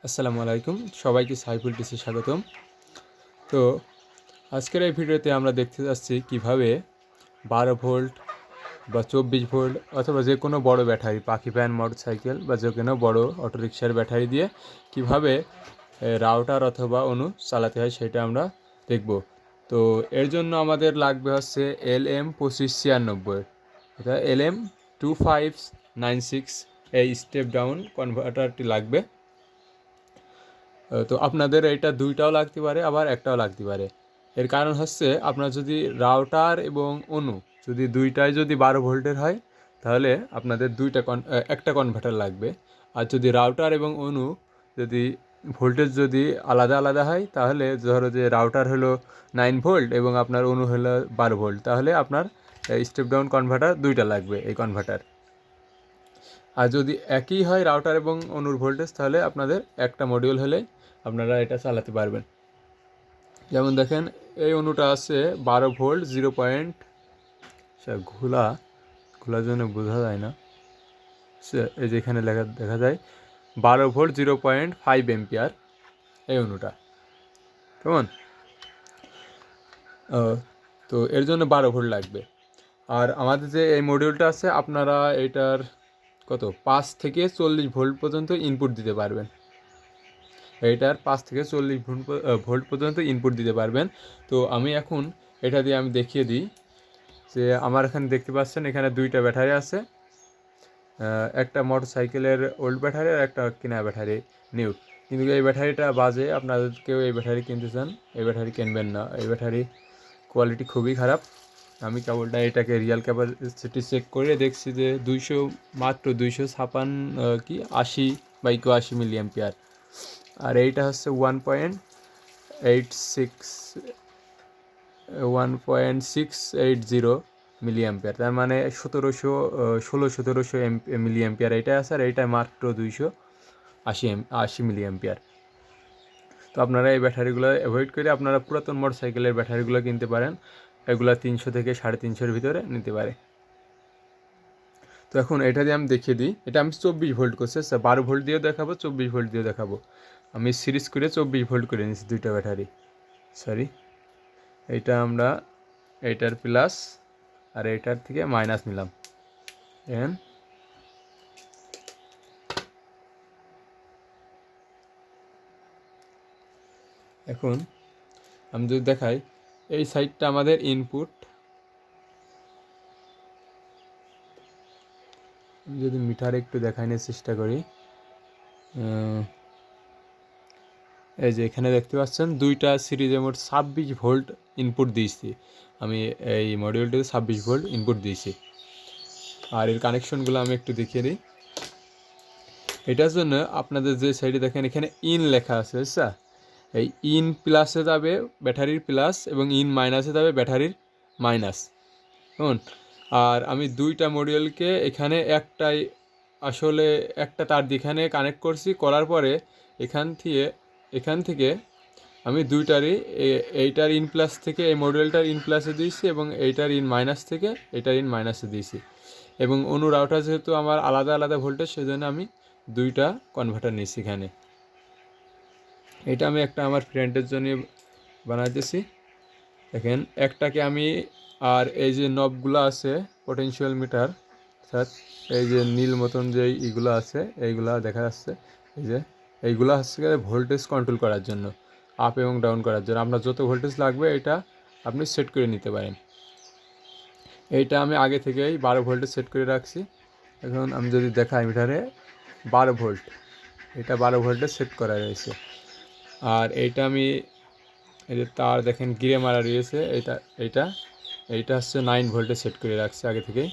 আসসালামু আলাইকুম, সবাইকে সাইফুল টিসে স্বাগতম। তো আজকের এই ভিডিওতে আমরা দেখতে যাচ্ছি কিভাবে 12 ভোল্ট বা 24 ভোল্ট অথবা যে কোনো বড় ব্যাটারি, পাখি ভ্যান, মোটরসাইকেল বা যে কোনো বড় অটোরিকশার ব্যাটারি দিয়ে কিভাবে রাউটার অথবা অনু চালাতে হয় সেটা আমরা দেখব। তো এর জন্য আমাদের লাগবে হচ্ছে LM2596, এটা LM2596, এই স্টেপ ডাউন কনভার্টারটি লাগবে। তো আপনাদের এটা দুইটাও লাগতে পারে, আবার একটাও লাগতে পারে। এর কারণ হচ্ছে আপনার যদি রাউটার এবং অনু যদি দুইটাই যদি 12 ভোল্টের হয়, তাহলে আপনাদের একটা কনভার্টার লাগবে। আর যদি রাউটার এবং অনু যদি ভোল্টেজ যদি আলাদা আলাদা হয়, তাহলে ধরো যে রাউটার হলো 9 ভোল্ট এবং আপনার অনু হলো 12 ভোল্ট, তাহলে আপনার স্টেপ ডাউন কনভার্টার দুইটা লাগবে এই কনভার্টার। আর যদি একই হয় রাউটার এবং অনুর ভোল্টেজ, তাহলে আপনাদের একটা মডিউল হলেই আপনারা এটা চালাতে পারবেন। যেমন দেখেন, এই অনুটা আছে 12 ভোল্ট 0. ঘোলার জন্য বোঝা যায় না, এই যে এখানে দেখা যায় 12 ভোল্ট 0.5 এম্পিয়ার এই অনুটা, কেমন? তো এর জন্য 12 ভোল্ট লাগবে। আর আমাদের যে এই মডিউলটা আছে, আপনারা এটার 5 থেকে 40 ভোল্ট পর্যন্ত ইনপুট দিতে পারবেন। এইটার 5 থেকে 40 ভোল্ট পর্যন্ত ইনপুট দিতে পারবেন। তো আমি এখন এটা দিয়ে আমি দেখিয়ে দিই যে আমার এখানে দেখতে পাচ্ছেন এখানে দুইটা ব্যাটারি আছে, একটা মোটরসাইকেলের ওল্ড ব্যাটারি আর একটা কেনা ব্যাটারি নিউ। কিন্তু এই ব্যাটারিটা বাজে, আপনারা কেউ এই ব্যাটারি কিনতে চান এই ব্যাটারি কিনবেন না, এই ব্যাটারি কোয়ালিটি খুবই খারাপ। আমি কেবলটা এটাকে রিয়াল ক্যাপাসিটি চেক করে দেখছি যে মাত্র 280 মিলি অ্যাম্পিয়ার। আর এইটা হচ্ছে 1.680 মিলি অ্যাম্পিয়ার, তার মানে 1700 মিলি অ্যাম্পিয়ার এইটা আছে। আর এইটা মাত্র 280 মিলি অ্যাম্পিয়ার। তো আপনারা এই ব্যাটারিগুলো অ্যাভয়েড করে আপনারা পুরাতন মোটরসাইকেলের ব্যাটারিগুলো কিনতে পারেন, এগুলো 300 থেকে 350-এর ভিতরে নিতে পারে। তো এখন এটা দিয়ে আমি দেখিয়ে দিই, এটা আমি 24 ভোল্ট করছি, 12 ভোল্ট দিয়েও দেখাবো, 24 ভোল্ট দিয়েও দেখাবো। আমি সিরিজ করে 24 ভোল্ট করে নিচ্ছি দুইটা ব্যাটারি। এইটা আমরা এইটার প্লাস আর এইটার থেকে মাইনাস নিলাম। এখন আমি যদি দেখাই, এই সাইডটা আমাদের ইনপুট। আমি যদি মিটারে একটু দেখানোর চেষ্টা করি, এই যে এখানে দেখতে পাচ্ছেন দুইটা সিরিজে মোট 26 ভোল্ট ইনপুট দিয়েছি আমি, এই মডিউলটিতে 26 ভোল্ট ইনপুট দিয়েছি। আর এর কানেকশনগুলো আমি একটু দেখিয়ে দিই। এটার জন্য আপনাদের যে সাইডে দেখেন এখানে ইন লেখা আছে, আচ্ছা, এই ইন প্লাসে যাবে ব্যাটারির প্লাস এবং ইন মাইনাসে যাবে ব্যাটারির মাইনাস, কেমন? আর আমি দুইটা মডিউলকে এখানে আসলে একটা তার দিয়ে এখানে কানেক্ট করছি, করার পরে এখান থেকে আমি দুইটারই এইটার ইন প্লাস থেকে এই মডিউলটার ইন প্লাসে দিয়েছি এবং এইটার ইন মাইনাস থেকে এইটার ইন মাইনাসে দিয়েছি। এবং অনু রাউটার যেহেতু আমার আলাদা আলাদা ভোল্টেজ, সেই জন্য আমি দুইটা কনভার্টার নিয়েছি এখানে। এটা আমি একটা আমার ফ্রেন্ডের জন্য বানাইতেছি। দেখেন একটাকে আমি, আর এই যে নবগুলো আছে পটেনশিয়াল মিটার, অর্থাৎ এই যে নীল মতন যে এইগুলো আছে, এইগুলা দেখা যাচ্ছে, এই যে এইগুলো হচ্ছে ভোল্টেজ কন্ট্রোল করার জন্য, আপ এবং ডাউন করার জন্য। আপনার যত ভোল্টেজ লাগবে এটা আপনি সেট করে নিতে পারেন। এইটা আমি আগে থেকেই 12 ভোল্টে সেট করে রাখছি। এখন আমি যদি দেখাই মিটারে 12 ভোল্ট, এটা 12 ভোল্টে সেট করা রয়েছে। আর এইটা আমি, এই যে তার দেখেন গিরে মারা রয়েছে, এইটা হচ্ছে 9 ভোল্টে সেট করে রাখছি আগে থেকেই।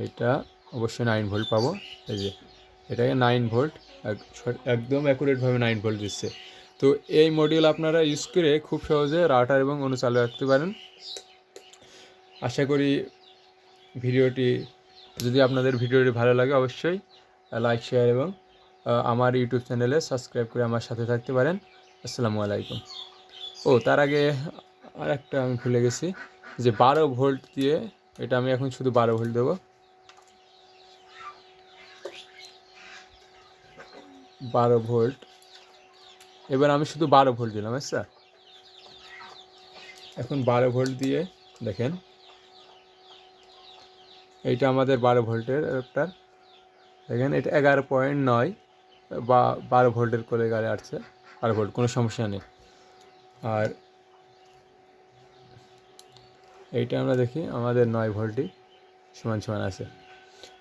এইটা অবশ্যই 9 ভোল্ট পাবো, এই যে এটাকে 9 ভোল্ট একদম অ্যাকুরেটভাবে 9 ভোল্ট দিচ্ছে। তো এই মডিউল আপনারা ইউজ করে খুব সহজে রাউটার এবং অনু চালু রাখতে পারেন। আশা করি যদি আপনাদের ভিডিওটি ভালো লাগে, অবশ্যই লাইক, শেয়ার এবং আমার ইউটিউব চ্যানেলে সাবস্ক্রাইব করে আমার সাথে থাকতে পারেন। আসসালামু আলাইকুম। তার আগে আর একটা আমি ভুলে গেছি, যে 12 ভোল্ট দিয়ে এটা আমি এখন শুধু 12 ভোল্ট দেবো। 12 ভোল্ট এবার আমি শুধু 12 ভোল্ট দিলাম। আচ্ছা, এখন 12 ভোল্ট দিয়ে দেখেন, এইটা আমাদের 12 ভোল্টের একটা, দেখেন এটা 11.9 বা 12 ভোল্টের করে গাড়ি আসছে। 12 ভোল্ট, কোনো সমস্যা নেই। আর এইটা আমরা দেখি আমাদের 9 ভোল্টই সমান সমান আছে।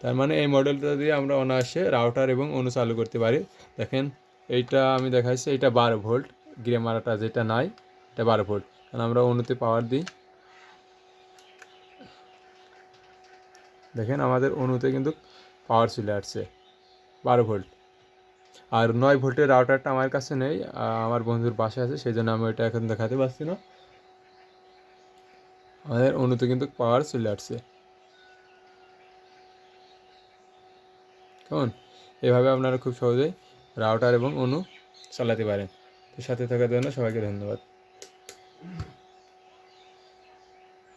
তার মানে এই মডেলটা দিয়ে আমরা অনায়াসে রাউটার এবং অনু চালু করতে পারি। দেখেন এইটা আমি দেখাচ্ছি, এইটা 12 ভোল্ট, গ্রে মারাটা যেটা নাই এটা 12 ভোল্ট। কারণ আমরা অনুতে পাওয়ার দিই, দেখেন আমাদের অনুতে কিন্তু পাওয়ার চলে আসছে 12 ভোল্ট। আর 9 ভোল্টের রাউটারটা আমার কাছে নেই, আমার বন্ধুর বাসায় আছে, সেই জন্য আমি ওইটা এখন দেখাতে পারছি না। আমাদের অনুতে কিন্তু পাওয়ার চলে আসছে। কেমন? এভাবে আপনারা খুব সহজেই রাউটার এবং অনু চালাতে পারেন। তো সাথে থাকার জন্য সবাইকে ধন্যবাদ।